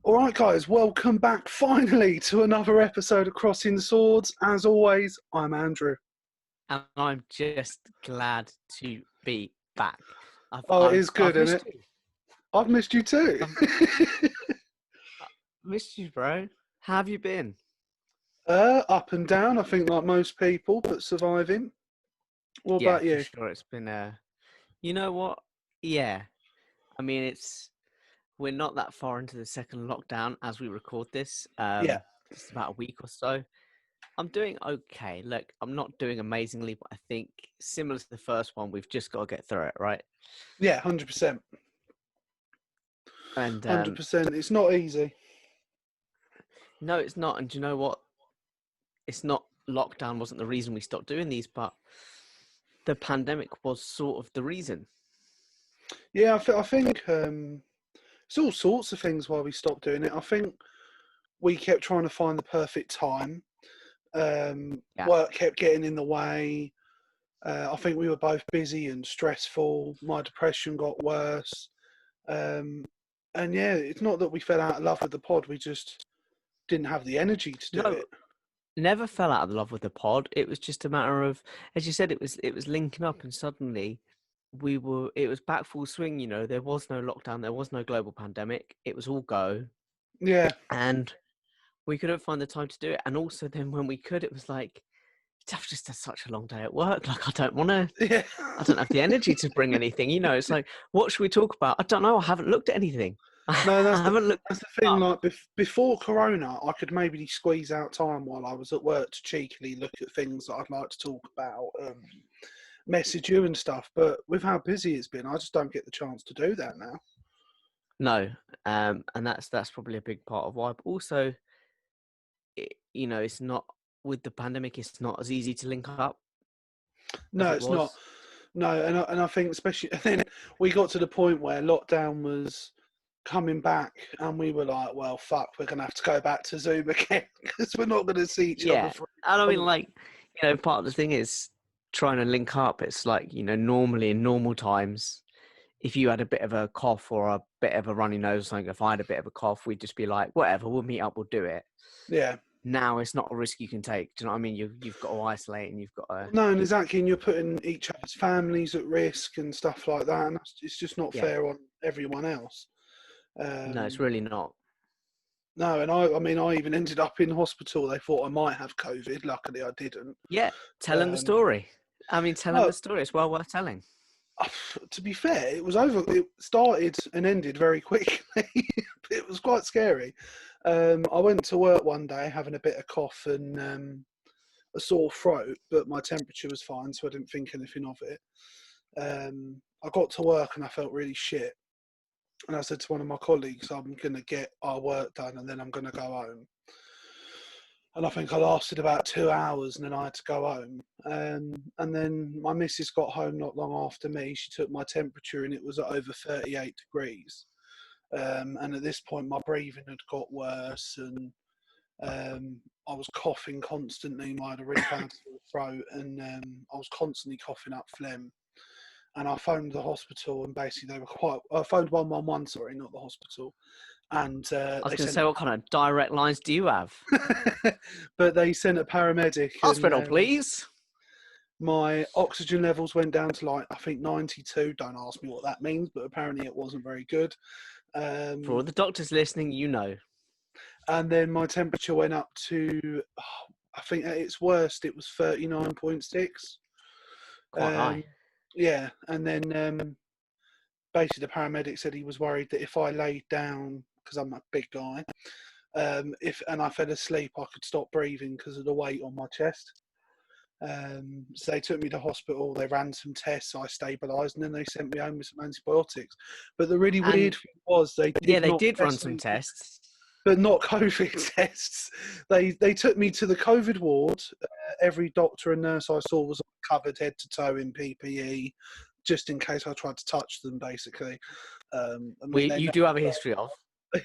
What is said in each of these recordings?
All right, guys, welcome back finally to another episode of Crossing the Swords. As always, I'm Andrew. And I'm just glad to be back. It is good, I've isn't missed it? you. I've missed you too. Missed you, bro. How have you been? Up and down, I think, like most people, but surviving. What Yeah, about for you? sure. It's been you know what? Yeah. I mean, we're not that far into the second lockdown as we record this. Yeah, Just about a week or so. I'm doing okay. Look, I'm not doing amazingly, but I think similar to the first one, we've just got to get through it, right? yeah, 100%. And 100%. It's not easy. no, it's not. And do you know what? It's not lockdown wasn't the reason we stopped doing these, but the pandemic was sort of the reason. Yeah, I think it's all sorts of things why we stopped doing it. I think we kept trying to find the perfect time. Yeah. Work kept getting in the way. I think we were both busy and stressful. My depression got worse. And yeah, it's not that we fell out of love with the pod. We just didn't have the energy to do No, it. never fell out of love with the pod. It was just a matter of, as you said, it was linking up, and suddenly it was back full swing. You know, there was no lockdown, there was no global pandemic. It was all go, Yeah, and we couldn't find the time to do it. And also, then when we could, it was like, I've just had such a long day at work. Like, yeah. I don't have the energy to bring anything. You know, it's like, what should we talk about? I don't know. I haven't looked at anything. No, I haven't looked that's the thing. up. Like before Corona, I could maybe squeeze out time while I was at work to cheekily look at things that I'd like to talk about, message you and stuff. But with how busy it's been, I just don't get the chance to do that now. No, and that's probably a big part of why. But also, you know, it's not with the pandemic. It's not as easy to link up as No, it it's not. was. No, and I think especially and then we got to the point where lockdown was coming back, and we were like, "Well, fuck, we're gonna have to go back to Zoom again because we're not gonna see each other Yeah, for." and I mean, like, you know, part of the thing is trying to link up. It's like, you know, normally in normal times, if you had a bit of a cough or a bit of a runny nose or something, if I had a bit of a cough, we'd just be like, whatever, we'll meet up, we'll do it. Yeah. Now it's not a risk you can take. Do you know what I mean? You've got to isolate, and you've got to, No, and exactly, and you're putting each other's families at risk and stuff like that, and it's just not yeah. fair on everyone else. No, it's Um, really not. no, and I mean, I even ended up in hospital. They thought I might have COVID. Luckily, I didn't. Yeah, tell him the Um, story. I mean, tell him oh, the story. It's well worth telling. to be fair, it was over. It started and ended very quickly. It was quite scary. I went to work one day having a bit of cough and a sore throat, but my temperature was fine, so I didn't think anything of it. I got to work and I felt really shit. And I said to one of my colleagues, I'm going to get our work done and then I'm going to go home. And I think I lasted about 2 hours and then I had to go home. And then my missus got home not long after me. She took my temperature and it was at over 38 degrees. And at this point, my breathing had got worse and I was coughing constantly. I had a really bad sore throat and I was constantly coughing up phlegm. And I phoned the hospital and basically they were I phoned 111, sorry, not the hospital. And I was they going to sent, say, what kind of direct lines do you have? but they sent a paramedic and Hospital, please. my oxygen levels went down to like, I think 92. Don't ask me what that means, but apparently it wasn't very good. For all the doctors listening, you know. And then my temperature went up to, I think at its worst, it was 39.6. Quite high. Yeah, and then basically the paramedic said he was worried that if I laid down, because I'm a big guy, and I fell asleep, I could stop breathing because of the weight on my chest. So they took me to hospital. They ran some tests. I stabilised, and then they sent me home with some antibiotics. But the really weird And thing was they yeah, did they not did run test some me, tests. but not COVID tests. They took me to the COVID ward. Every doctor and nurse I saw was covered head to toe in PPE, just in case I tried to touch them. Basically, I mean, they You know, do have a history of.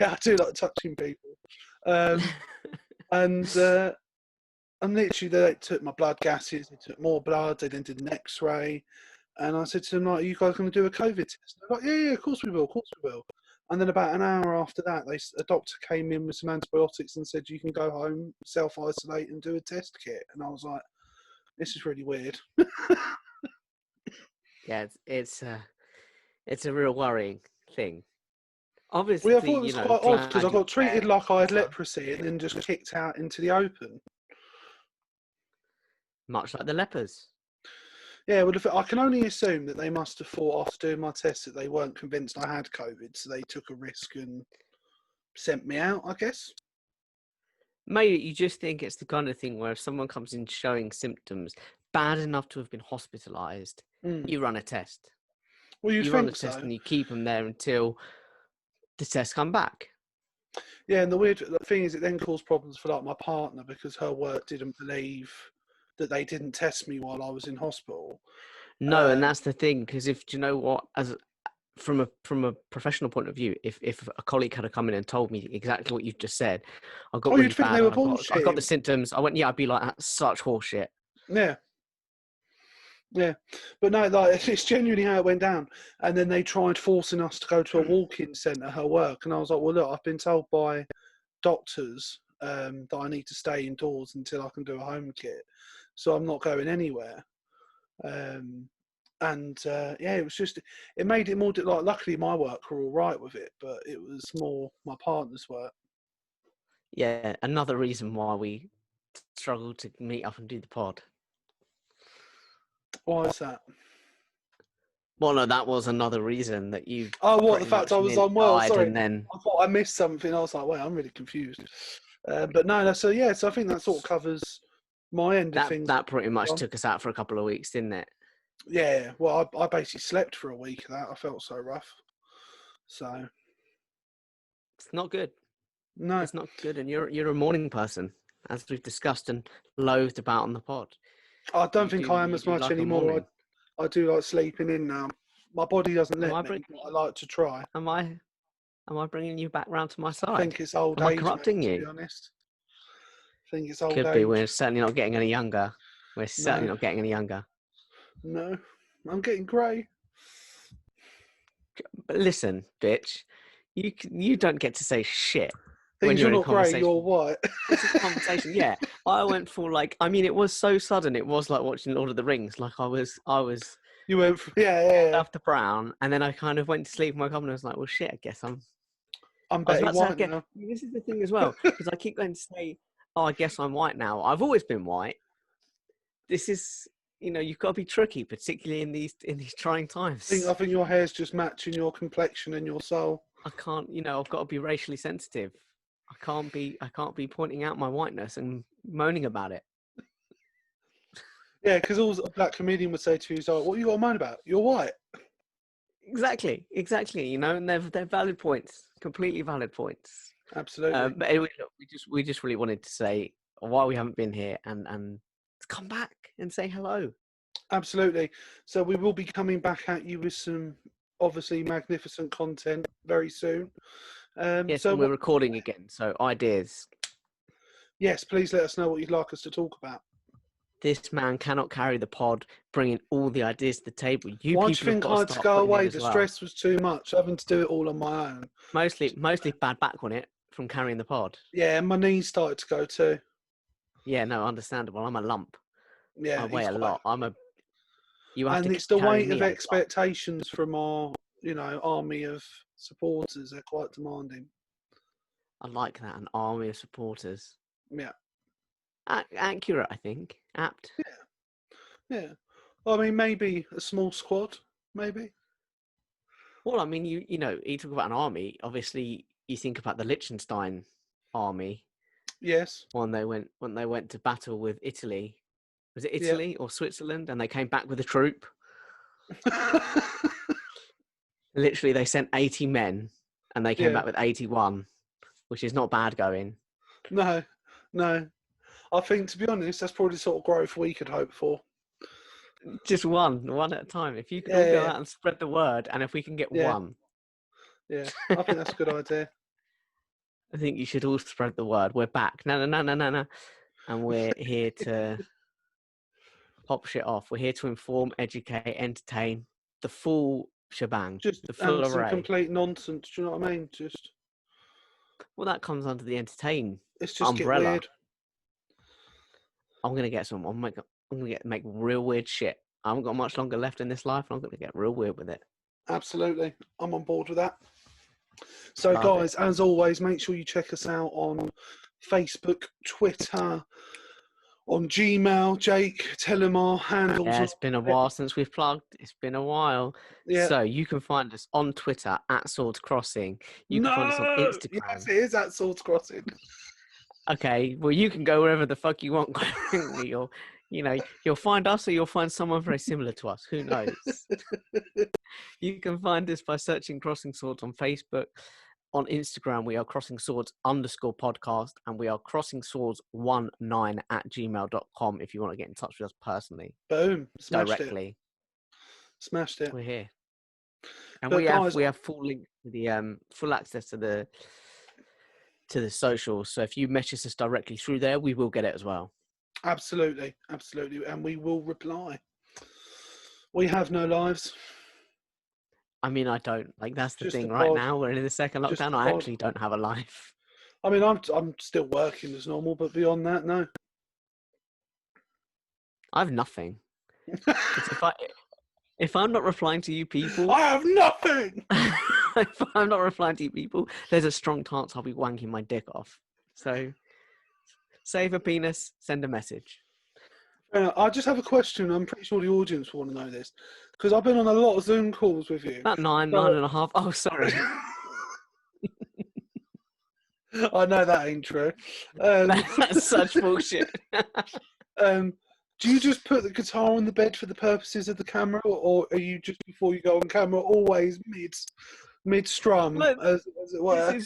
yeah, I do like touching people. Um, and literally they took my blood gases, they took more blood, they then did an X-ray, and I said to them, like, "Are you guys going to do a COVID test?" They're like, "Yeah, of course we will, of course we will." And then about an hour after that, a doctor came in with some antibiotics and said, you can go home, self-isolate and do a test kit. And I was like, this is really weird. Yeah, it's a real worrying thing. Obviously, Well, I thought it was quite odd because I glad you're got treated there like I and had stuff. leprosy and then just kicked out into the open. Much like the lepers. Yeah, well, I can only assume that they must have thought after doing my test that they weren't convinced I had COVID, so they took a risk and sent me out, I guess. Maybe you just think it's the kind of thing where if someone comes in showing symptoms bad enough to have been hospitalized, you run a test. Well, you'd You run a think test so. and you keep them there until the tests come back. Yeah, and the weird thing is, it then caused problems for like my partner because her work didn't believe that they didn't test me while I was in hospital. No, and that's the thing, because do you know what? From a professional point of view, if a colleague had come in and told me exactly what you've just said, I got really You'd think bad they were and I got the bullshitting. symptoms. I went, yeah, I'd be like, that's such horseshit. Yeah. Yeah, but no, like it's genuinely how it went down. And then they tried forcing us to go to a walk-in centre, her work, and I was like, "Well, look, I've been told by doctors that I need to stay indoors until I can do a home kit, so I'm not going anywhere." Yeah, it was just it made it more like. Luckily, my work were all right with it, but it was more my partner's work. Yeah, another reason why we struggled to meet up and do the pod. Why is that? Well, no, that was another reason that you. Oh, what, the pretty fact much I was nearly unwell? died, Sorry, and then I thought I missed something. I was like, wait, I'm really confused. But no, so yeah, so I think that sort of covers my end of things. that pretty much took us out for a couple of weeks, didn't it? Yeah, well, I basically slept for a week of that. I felt so rough. So It's not good. no, It's not good, and you're a morning person, as we've discussed and loathed about on the pod. I don't think I am You as do much like a anymore. morning. I do like sleeping in now. My body doesn't Am let I me, bring, but I like to try. am I bringing you back round to my I side? think it's old Am I age, mate, corrupting to be you? honest. I think it's old Could be. age. We're certainly not getting any younger. We're certainly No, not getting any younger. no, I'm getting grey. But listen, bitch, you don't get to say shit when Things you're you're in a not grey, you're conversation. white. This is a conversation. Yeah, I went for I mean, it was so sudden. It was like watching Lord of the Rings. Like I was You went from, yeah. after brown, and then I kind of went to sleep. And woke up and I was like, well, shit. I guess I'm I was Betty about to say, White now. this is the thing as well, because I keep going to say, oh, I guess I'm white now. I've always been white. This is, you've got to be tricky, particularly in these trying times. I think your hair's just matching your complexion and your soul. I can't, I've got to be racially sensitive. I can't be pointing out my whiteness and moaning about it. Yeah, because all a black comedian would say to you is like, "What you got to moan about? You're white." Exactly. And they're valid points, completely valid points. Absolutely. But anyway, look, we just really wanted to say why we haven't been here and come back and say hello. Absolutely. So we will be coming back at you with some obviously magnificent content very soon. Yes, So and we're recording again, so ideas. yes, please let us know what you'd like us to talk about. This man cannot carry the pod, bringing all the ideas to the table. Why do you think I had to go away? The stress was too much, having to do it all on my own. Mostly bad back on it from carrying the pod. Yeah, and my knees started to go too. Yeah, no, understandable. I'm a lump. Yeah, I weigh a lot. You have and to it's the carry weight me of up. expectations from our, army of supporters. They're quite demanding. I like that, an army of supporters. Yeah. Accurate, I think. Apt. Yeah. Well, I mean, maybe a small squad, maybe. Well, I mean, you talk about an army. Obviously, you think about the Liechtenstein army. Yes. When they went to battle with Italy. Was it Italy or Switzerland? And they came back with a troop. Literally, they sent 80 men, and they came back with 81, which is not bad going. No. I think, to be honest, that's probably the sort of growth we could hope for. Just one at a time. If you could all go out and spread the word, and if we can get one. Yeah, I think that's a good idea. I think you should all spread the word. We're back. No. And we're here to pop shit off. We're here to inform, educate, entertain. The full shebang, Just the full and some array. complete nonsense. Do you know what I mean? Just Well, that comes under the entertain it's just get umbrella. weird. I'm gonna get some. I'm gonna make real weird shit. I haven't got much longer left in this life, and I'm gonna get real weird with it. Absolutely, I'm on board with that. So, Love guys, it. as always, make sure you check us out on Facebook, Twitter, on Gmail. Jake, tell him our handles. Yeah, it's been a while since we've plugged. It's been a while. Yeah. So you can find us on Twitter at Swords Crossing. You can find us on No. Instagram. Yes, it is at Swords Crossing. Okay, well you can go wherever the fuck you want. You'll find us or you'll find someone very similar to us. Who knows? You can find us by searching Crossing Swords on Facebook. On Instagram, we are Crossing Swords _podcast, and we are Crossing Swords 19 at gmail.com if you want to get in touch with us personally. Boom. Smashed Directly. it. Smashed it. We're here. And But we have full link to the full access to the socials. So if you message us directly through there, we will get it as well. Absolutely. And we will reply. We have no lives. I mean, I don't. Like, that's the Just thing. a Right pod. now, we're in the second Just lockdown. a I pod. actually don't have a life. I mean, I'm still working as normal, but beyond that, no. I have nothing. If I'm not replying to you people, I have nothing. if I'm not replying to you people, there's a strong chance I'll be wanking my dick off. So, save a penis, send a message. I just have a question. I'm pretty sure the audience will want to know this because I've been on a lot of Zoom calls with you. About 9.5. Oh, sorry. I know that ain't true. That's such bullshit. Do you just put the guitar on the bed for the purposes of the camera, or are you just before you go on camera always mid strum, Look, as it were?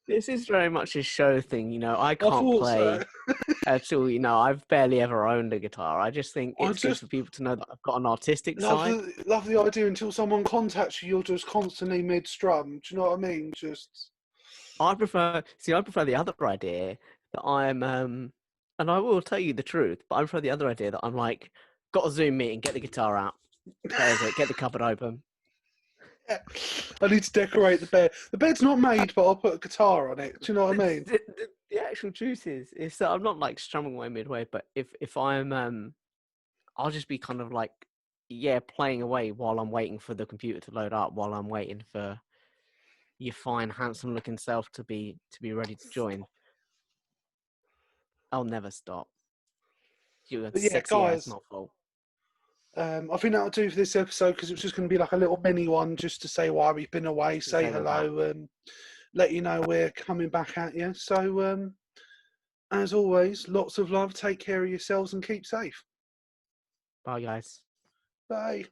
This is very much a show thing, I can't play so. at all. I've barely ever owned a guitar. I just think it's good for people to know that I've got an artistic side. Love the idea until someone contacts you, you're just constantly mid strum. Do you know what I mean? I prefer the other idea that I'm, and I will tell you the truth, but I prefer the other idea that I'm like, got a Zoom meeting, get the guitar out, there's it, get the cupboard open. Yeah. I need to decorate the bed. The bed's not made, but I'll put a guitar on it. Do you know what I mean? The actual truth is that I'm not like strumming away midway, but if I'm, I'll just be kind of like, playing away while I'm waiting for the computer to load up, while I'm waiting for your fine, handsome-looking self to be ready to join. I'll never stop. You're sexy guys, ass, not fault. I think that'll do for this episode because it's just going to be like a little mini one just to say why we've been away, say hello, and let you know we're coming back at you. So, as always, lots of love. Take care of yourselves and keep safe. Bye, guys. Bye.